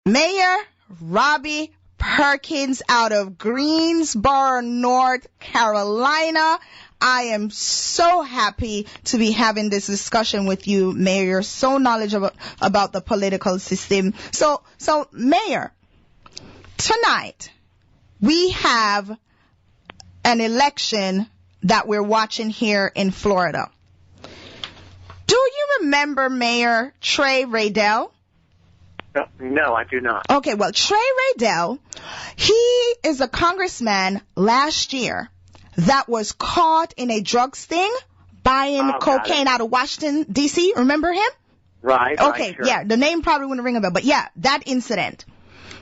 Mayor Robbie Perkins out of Greensboro, North Carolina. I am so happy to be having this discussion with you, Mayor. You're so knowledgeable about the political system. So, Mayor, tonight we have an election that we're watching here in Florida. Do you remember Mayor Trey Raydell? No, I do not. Okay, well, Trey Raydell, he is a congressman last year that was caught in a drug sting buying cocaine out of Washington, D.C. Remember him? Right. Okay, sure. Yeah, the name probably wouldn't ring a bell, but yeah, that incident.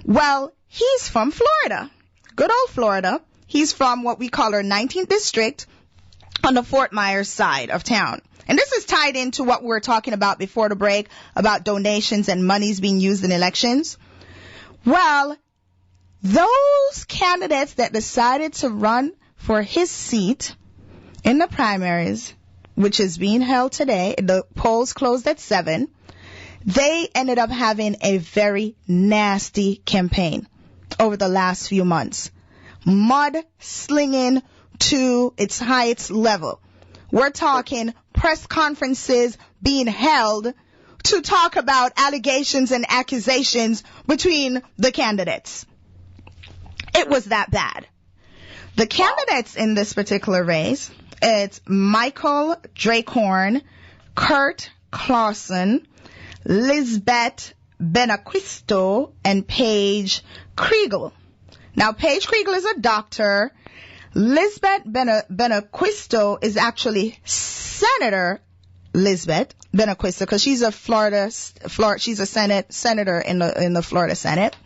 Well, he's from Florida. Good old Florida. He's from what we call our 19th district on the Fort Myers side of town. And this is tied into what we were talking about before the break about donations and monies being used in elections. Well, those candidates that decided to run for his seat in the primaries, which is being held today, the polls closed at 7, they ended up having a very nasty campaign over the last few months. Mud slinging to its highest level. We're talking press conferences being held to talk about allegations and accusations between the candidates. It was that bad. The candidates in this particular race, it's Michael Drakehorn, Kurt Clausen, Lisbeth Benaquisto, and Paige Kriegel. Now, Paige Kriegel is a doctor. Lisbeth Benaquisto is actually Senator Lisbeth Benaquisto because she's a she's a senator in the Florida Senate,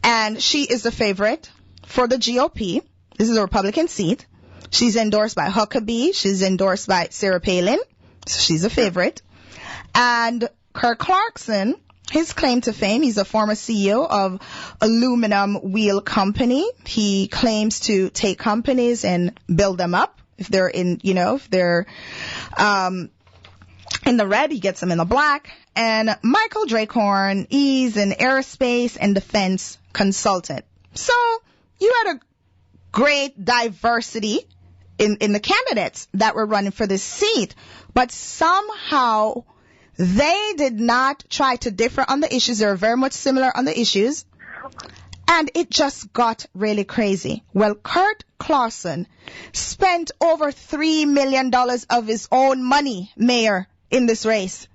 and she is the favorite for the GOP. This is a Republican seat. She's endorsed by Huckabee. She's endorsed by Sarah Palin. So she's a favorite. And Kirk Clarkson, his claim to fame, he's a former CEO of Aluminum Wheel Company. He claims to take companies and build them up. If they're in the red, he gets them in the black. And Michael Drakehorn, he's an aerospace and defense consultant. So you had a great diversity in the candidates that were running for this seat, but somehow they did not try to differ on the issues. They were very much similar on the issues. And it just got really crazy. Well, Kurt Clausen spent over $3 million of his own money, Mayor, in this race.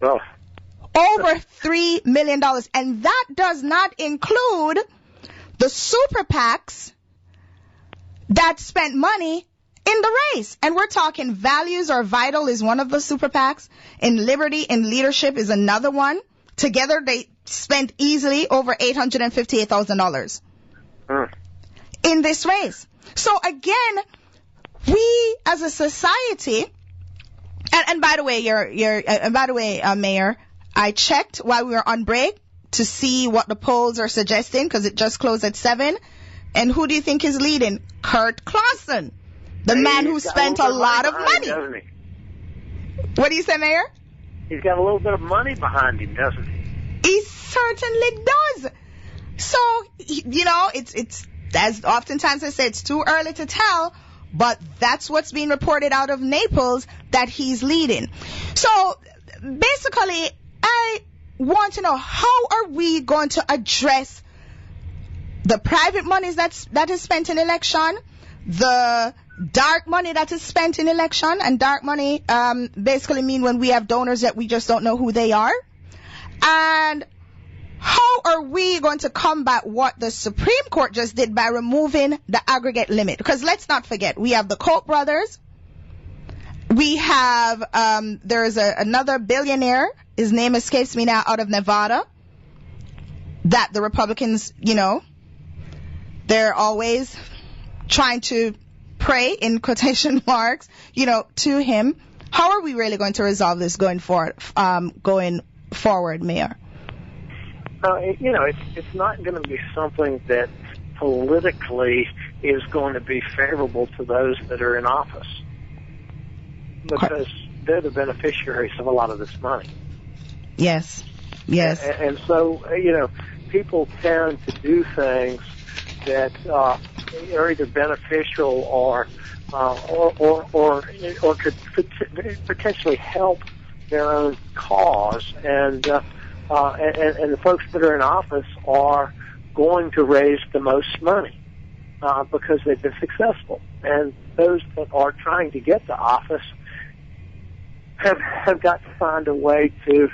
Oh. Over $3 million. And that does not include the super PACs that spent money in the race. And we're talking Values Are Vital is one of the super PACs. In Liberty and Leadership is another one. Together they spent easily over $858,000 in this race. So again, we as a society, and by the way, Mayor, I checked while we were on break to see what the polls are suggesting because it just closed at 7. And who do you think is leading? Kurt Clausen, the man who spent a lot of money. Doesn't he? What do you say, Mayor? He's got a little bit of money behind him, doesn't he? He certainly does. So, it's as oftentimes I say, it's too early to tell, but that's what's being reported out of Naples that he's leading. So, basically, I want to know, how are we going to address the private monies that is spent in election, the dark money that is spent in election, and dark money basically mean when we have donors that we just don't know who they are, and how are we going to combat what the Supreme Court just did by removing the aggregate limit? Because let's not forget, we have the Koch brothers, we have there's another billionaire, his name escapes me now, out of Nevada, that the Republicans, they're always trying to pray, in quotation marks, to him. How are we really going to resolve this going forward, Mayor? It's not going to be something that politically is going to be favorable to those that are in office because they're the beneficiaries of a lot of this money. Yes. Yes. And so, people tend to do things that are either beneficial or could potentially help their own cause, and the folks that are in office are going to raise the most money because they've been successful, and those that are trying to get to office have got to find a way to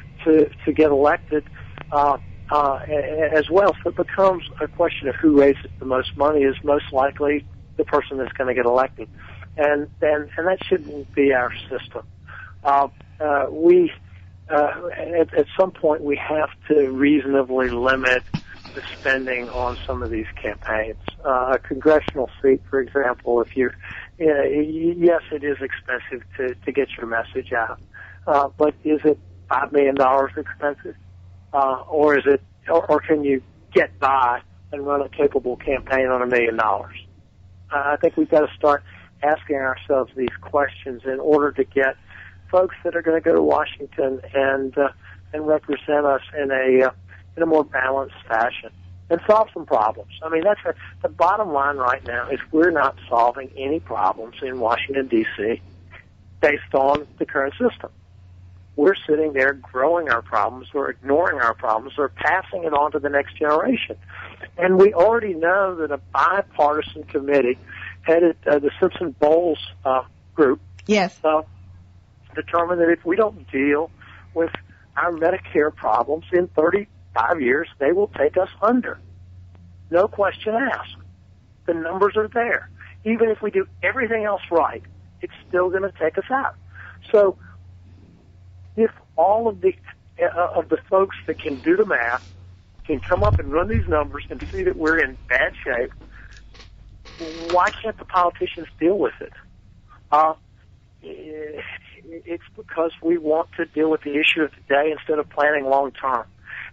get elected as well. So it becomes a question of who raises the most money is most likely the person that's going to get elected, and that shouldn't be our system. At some point we have to reasonably limit the spending on some of these campaigns. A congressional seat, for example, yes, it is expensive to get your message out, but is it $5 million expensive, or can you get by and run a capable campaign on $1 million? I think we've got to start asking ourselves these questions in order to get folks that are going to go to Washington and represent us in a more balanced fashion and solve some problems. I mean, that's the bottom line right now is we're not solving any problems in Washington, D.C. based on the current system. We're sitting there growing our problems or ignoring our problems or passing it on to the next generation. And we already know that a bipartisan committee headed the Simpson-Bowles group yes. Determined that if we don't deal with our Medicare problems in 35 years, they will take us under. No question asked. The numbers are there. Even if we do everything else right, it's still going to take us out. So if all of the folks that can do the math can come up and run these numbers and see that we're in bad shape, why can't the politicians deal with it? It's because we want to deal with the issue of today instead of planning long term.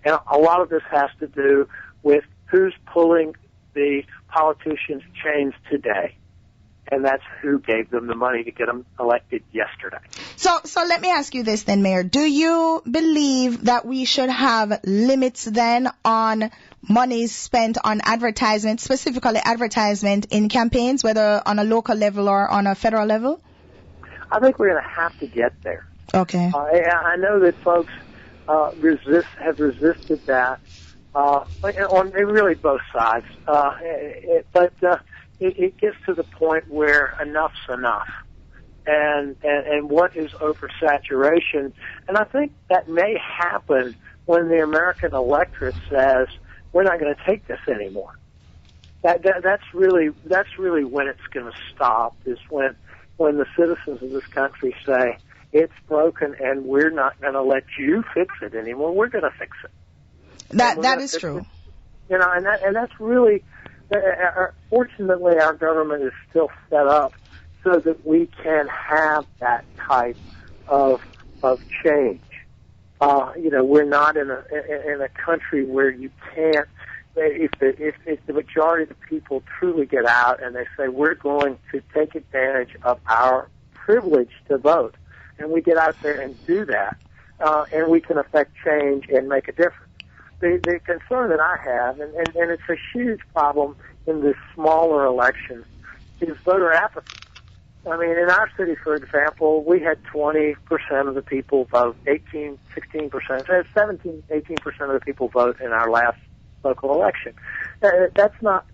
And a lot of this has to do with who's pulling the politicians' chains today. And that's who gave them the money to get them elected yesterday. So let me ask you this then, Mayor. Do you believe that we should have limits then on money spent on advertisement, specifically advertisement in campaigns, whether on a local level or on a federal level? I think we're going to have to get there. Okay. I know that folks have resisted that on really both sides. But it gets to the point where enough's enough. And what is oversaturation? And I think that may happen when the American electorate says, we're not going to take this anymore. That's really when it's going to stop, is when the citizens of this country say, it's broken and we're not going to let you fix it anymore. We're going to fix it. That is true. And that's really, fortunately our government is still set up so that we can have that type of change. We're not in a country where you can't, if the majority of the people truly get out and they say we're going to take advantage of our privilege to vote, and we get out there and do that, and we can affect change and make a difference. The concern that I have, and it's a huge problem in the smaller elections, is voter apathy. I mean, in our city, for example, we had 20% of the people vote, 17, 18% of the people vote in our last local election. That's not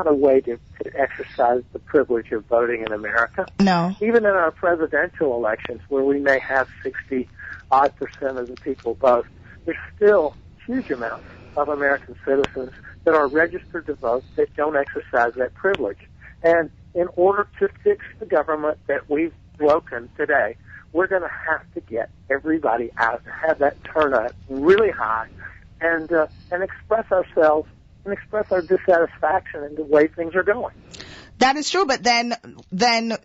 a way to exercise the privilege of voting in America. No. Even in our presidential elections, where we may have 60-odd% of the people vote, there's still huge amounts of American citizens that are registered to vote that don't exercise that privilege. And in order to fix the government that we've broken today, we're going to have to get everybody out and have that turnout really high, and express ourselves and express our dissatisfaction in the way things are going. That is true, but then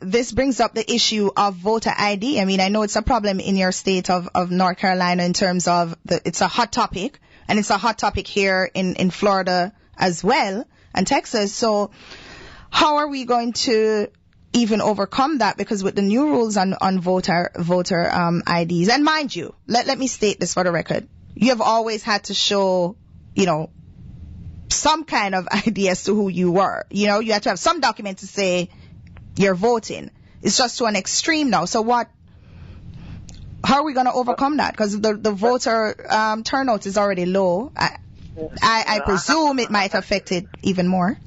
this brings up the issue of voter ID. I mean, I know it's a problem in your state of North Carolina in terms of it's a hot topic, and it's a hot topic here in Florida as well, and Texas. So how are we going to even overcome that? Because with the new rules on voter IDs, and mind you, let me state this for the record. you have always had to show, some kind of idea as to who you were. You had to have some document to say you're voting. It's just to an extreme now. So how are we going to overcome that? Because the voter turnout is already low. I presume it might affect it even more.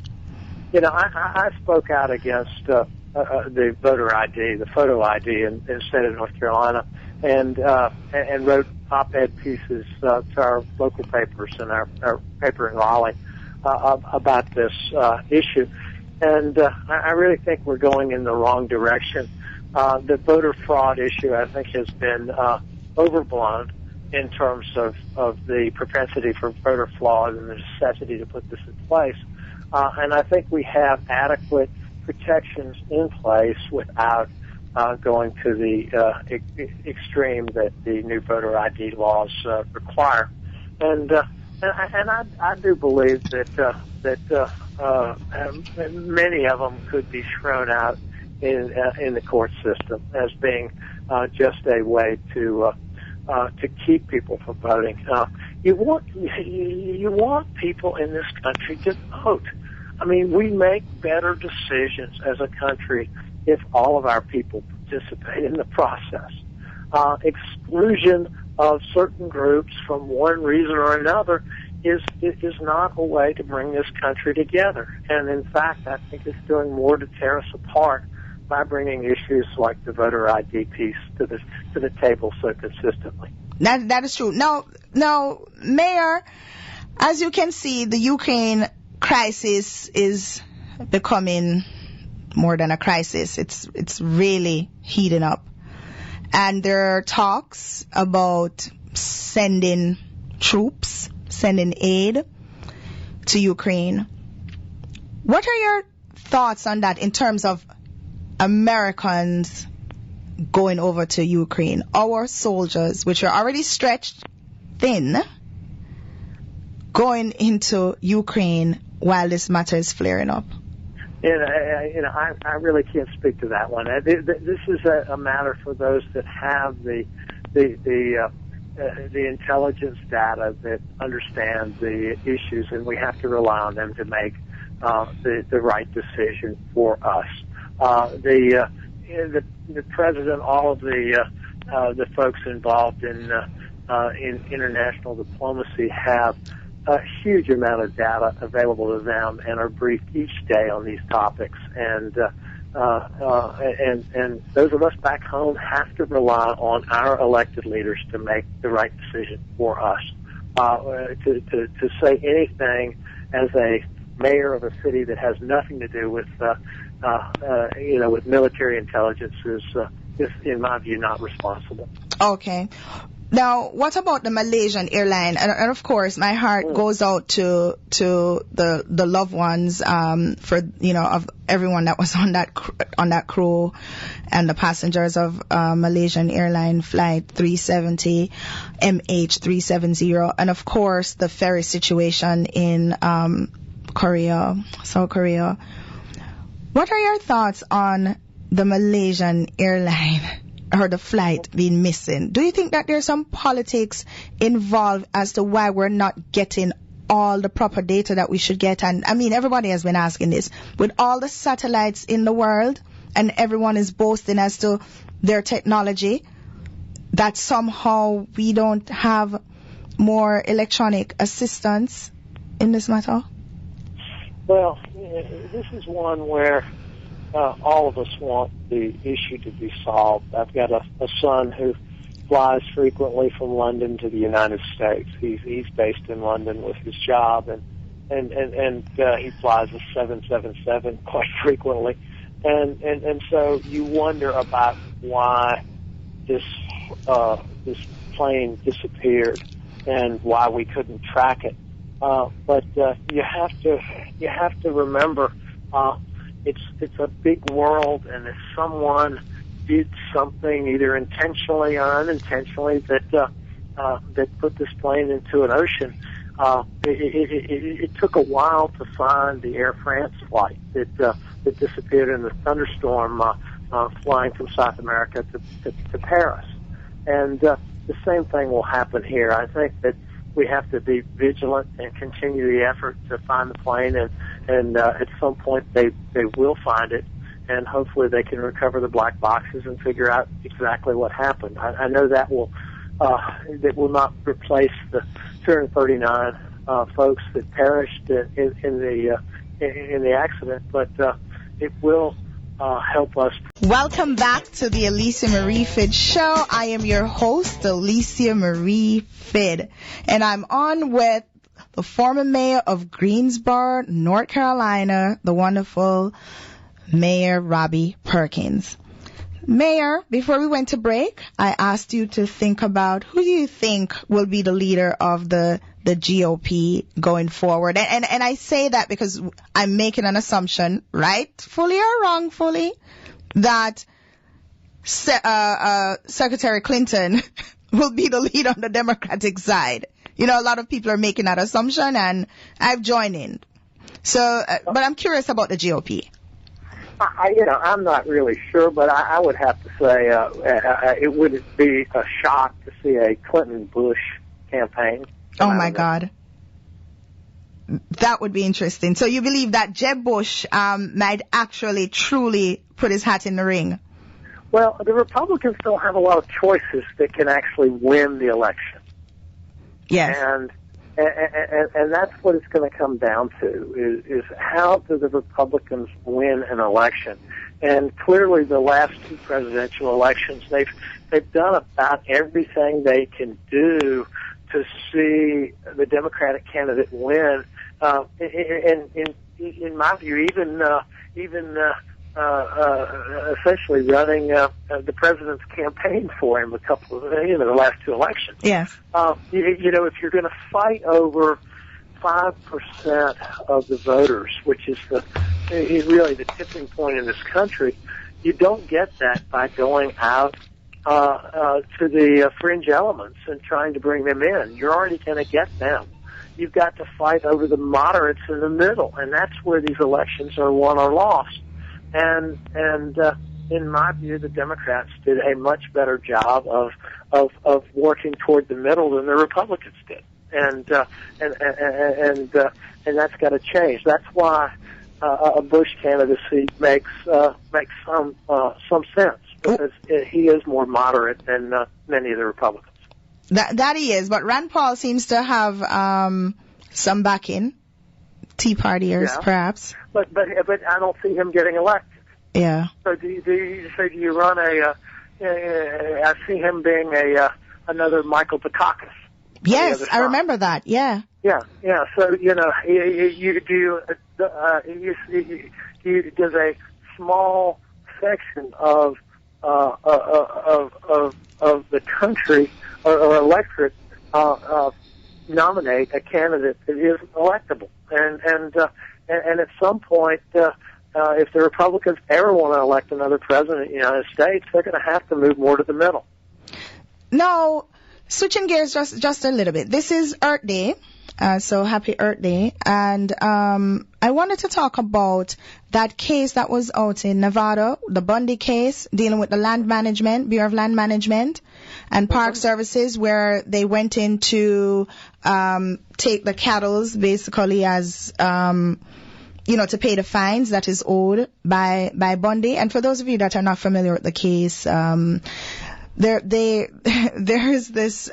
I spoke out against the voter ID, the photo ID in the state of North Carolina, and wrote op-ed pieces to our local papers and our paper in Raleigh about this issue. And I really think we're going in the wrong direction. The voter fraud issue, I think, has been overblown in terms of the propensity for voter fraud and the necessity to put this in place. And I think we have adequate protections in place without going to the extreme that the new voter ID laws require. And I do believe that many of them could be thrown out in the court system as being just a way to keep people from voting. You want people in this country to vote. I mean, we make better decisions as a country if all of our people participate in the process. Exclusion of certain groups from one reason or another is not a way to bring this country together. And in fact, I think it's doing more to tear us apart by bringing issues like the voter ID piece to the table so consistently. That is true. Now, Mayor, as you can see, the Ukraine crisis is becoming more than a crisis. It's really heating up. And there are talks about sending troops, sending aid to Ukraine. What are your thoughts on that in terms of Americans going over to Ukraine? Our soldiers, which are already stretched thin, going into Ukraine while this matter is flaring up? I really can't speak to that one. This is a matter for those that have the intelligence data that understand the issues, and we have to rely on them to make the right decision for us. The president, all of the folks involved in international diplomacy have a huge amount of data available to them and are briefed each day on these topics. And those of us back home have to rely on our elected leaders to make the right decision for us. To say anything as a mayor of a city that has nothing to do with with military intelligence is, in my view, not responsible. Okay. Now, what about the Malaysian airline? And of course, my heart goes out to the loved ones for of everyone that was on that crew and the passengers of Malaysian airline flight 370 MH370, and of course the ferry situation in South Korea. What are your thoughts on the Malaysian airline or the flight being missing? Do you think that there's some politics involved as to why we're not getting all the proper data that we should get? And I mean, everybody has been asking this. With all the satellites in the world and everyone is boasting as to their technology, that somehow we don't have more electronic assistance in this matter? Well, this is one where all of us want the issue to be solved. I've got a son who flies frequently from London to the United States. He's based in London with his job, and he flies a 777 quite frequently. And so you wonder about why this plane disappeared and why we couldn't track it. But you have to remember it's a big world, and if someone did something either intentionally or unintentionally that put this plane into an ocean, it took a while to find the Air France flight that disappeared in the thunderstorm flying from South America to Paris. And the same thing will happen here. I think that we have to be vigilant and continue the effort to find the plane, and at some point they will find it, and hopefully they can recover the black boxes and figure out exactly what happened. I know that will not replace the 239 folks that perished in the accident, but it will help us. Welcome back to the Alicia Marie Phidd Show. I am your host, Alicia Marie Phidd, and I'm on with the former mayor of Greensboro, North Carolina, the wonderful Mayor Robbie Perkins. Mayor, before we went to break, I asked you to think about who do you think will be the leader of the GOP going forward. And I say that because I'm making an assumption, rightfully or wrongfully, that Secretary Clinton will be the leader on the Democratic side. You know, a lot of people are making that assumption, and I've joined in. So, but I'm curious about the GOP. I'm not really sure, but I would have to say it wouldn't be a shock to see a Clinton-Bush campaign. Oh, my God. That would be interesting. So you believe that Jeb Bush might actually truly put his hat in the ring? Well, the Republicans don't have a lot of choices that can actually win the election. Yes. And that's what it's going to come down to, is how do the Republicans win an election? And clearly the last two presidential elections, they've done about everything they can do to see the Democratic candidate win. In my view, even essentially running the president's campaign for him the last two elections. Yes. If you're going to fight over 5% of the voters, which is really the tipping point in this country, you don't get that by going out to the fringe elements and trying to bring them in. You're already going to get them. You've got to fight over the moderates in the middle, and that's where these elections are won or lost. And in my view, the Democrats did a much better job of working toward the middle than the Republicans did, and that's got to change. That's why a Bush candidacy makes some sense, because he is more moderate than many of the Republicans. That he is, but Rand Paul seems to have some backing. Tea Partiers, perhaps. But I don't see him getting elected. Yeah. So do you run I see him being another Michael Dukakis. Yes, I remember that. Yeah. Yeah. So does a small section of the country or electorate nominate a candidate that is electable, and at some point, if the Republicans ever want to elect another president of the United States, they're going to have to move more to the middle. Now, switching gears just a little bit. This is Earth Day, so happy Earth Day, and I wanted to talk about that case that was out in Nevada, the Bundy case, dealing with the land management, Bureau of Land Management and Park Services, where they went in to take the cattle basically as to pay the fines that is owed by Bundy. And for those of you that are not familiar with the case, there is this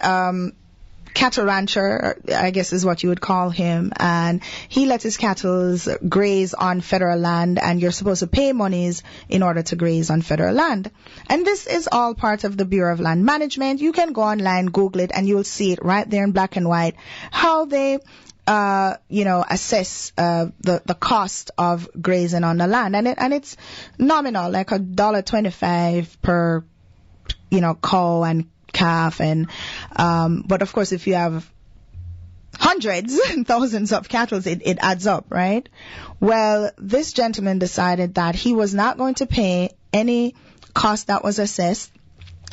cattle rancher, I guess is what you would call him, and he lets his cattle graze on federal land, and you're supposed to pay monies in order to graze on federal land. And this is all part of the Bureau of Land Management. You can go online, Google it, and you'll see it right there in black and white, how they assess the cost of grazing on the land, and it's nominal, like $1.25 per cow and calf, and but of course if you have hundreds and thousands of cattle, it adds up, right? Well, this gentleman decided that he was not going to pay any cost that was assessed,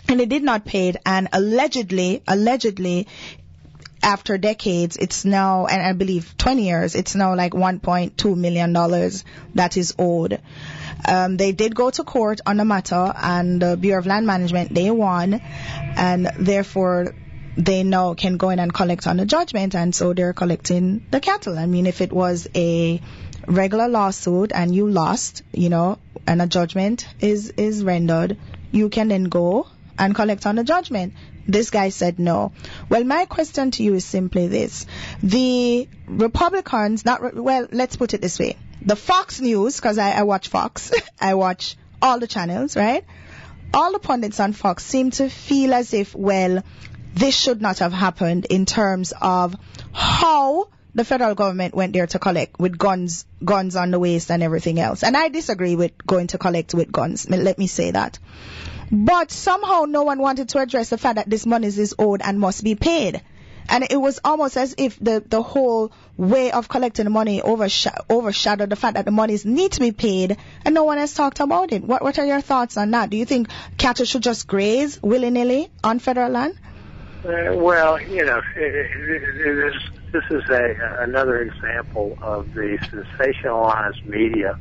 and he did not pay it, and allegedly after decades, it's now, and I believe 20 years, it's now like $1.2 million that is owed. They did go to court on the matter, and the Bureau of Land Management, they won, and therefore they now can go in and collect on the judgment, and so they're collecting the cattle. I mean, if it was a regular lawsuit and you lost, and a judgment is rendered, you can then go and collect on the judgment. This guy said no. Well, my question to you is simply this. The Republicans, let's put it this way. The Fox News, because I watch Fox, I watch all the channels, right? All the pundits on Fox seem to feel as if, this should not have happened in terms of how the federal government went there to collect with guns on the waist and everything else. And I disagree with going to collect with guns. Let me say that. But somehow no one wanted to address the fact that this money is owed and must be paid. And it was almost as if the whole way of collecting the money overshadowed the fact that the monies need to be paid, and no one has talked about it. What are your thoughts on that? Do you think cattle should just graze willy-nilly on federal land? This is another example of the sensationalized media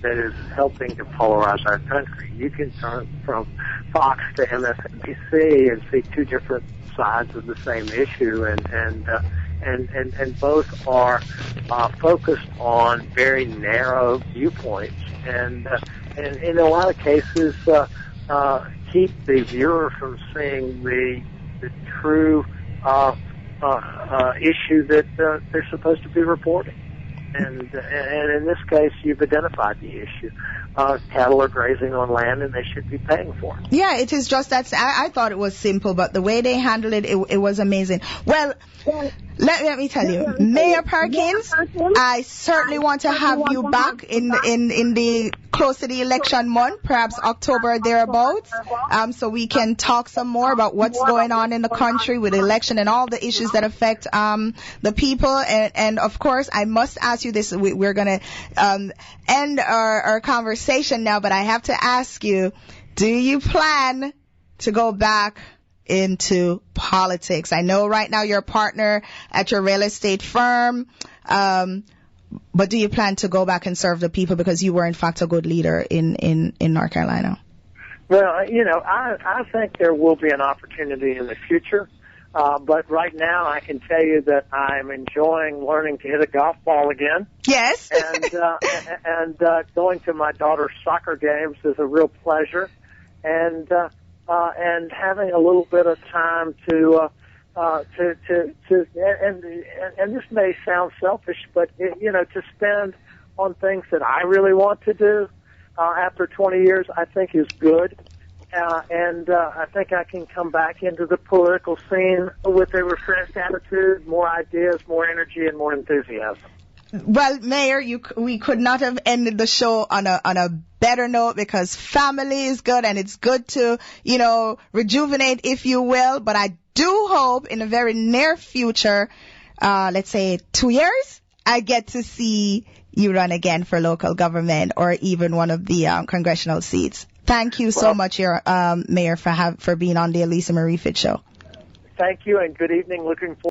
that is helping to polarize our country. You can turn from Fox to MSNBC and see two different sides of the same issue, and both are focused on very narrow viewpoints, and in a lot of cases keep the viewer from seeing the true issue that they're supposed to be reporting. And in this case, you've identified the issue. Cattle are grazing on land, and they should be paying for it. Yeah, it is just that. I thought it was simple, but the way they handled it, it was amazing. Well, let me tell you, Mayor Perkins, I certainly want to have you back in the close to the election month, perhaps October thereabouts, so we can talk some more about what's going on in the country with the election and all the issues that affect the people. And of course, I must ask you this. We're going to end our conversation now, but I have to ask you, do you plan to go back into politics? I know right now you're a partner at your real estate firm, but do you plan to go back and serve the people, because you were in fact a good leader in North Carolina? Well, I think there will be an opportunity in the future, but right now I can tell you that I'm enjoying learning to hit a golf ball again. Yes. and going to my daughter's soccer games is a real pleasure, and having a little bit of time to this may sound selfish, but to spend on things that I really want to do after 20 years, I think is good. And I think I can come back into the political scene with a refreshed attitude, more ideas, more energy, and more enthusiasm. Well, Mayor, we could not have ended the show on a better note, because family is good, and it's good to, rejuvenate, if you will. But I do hope in the very near future, let's say 2 years, I get to see you run again for local government or even one of the congressional seats. Thank you so much, Mayor, for being on the Alicia Marie Phidd Show. Thank you, and good evening. Looking forward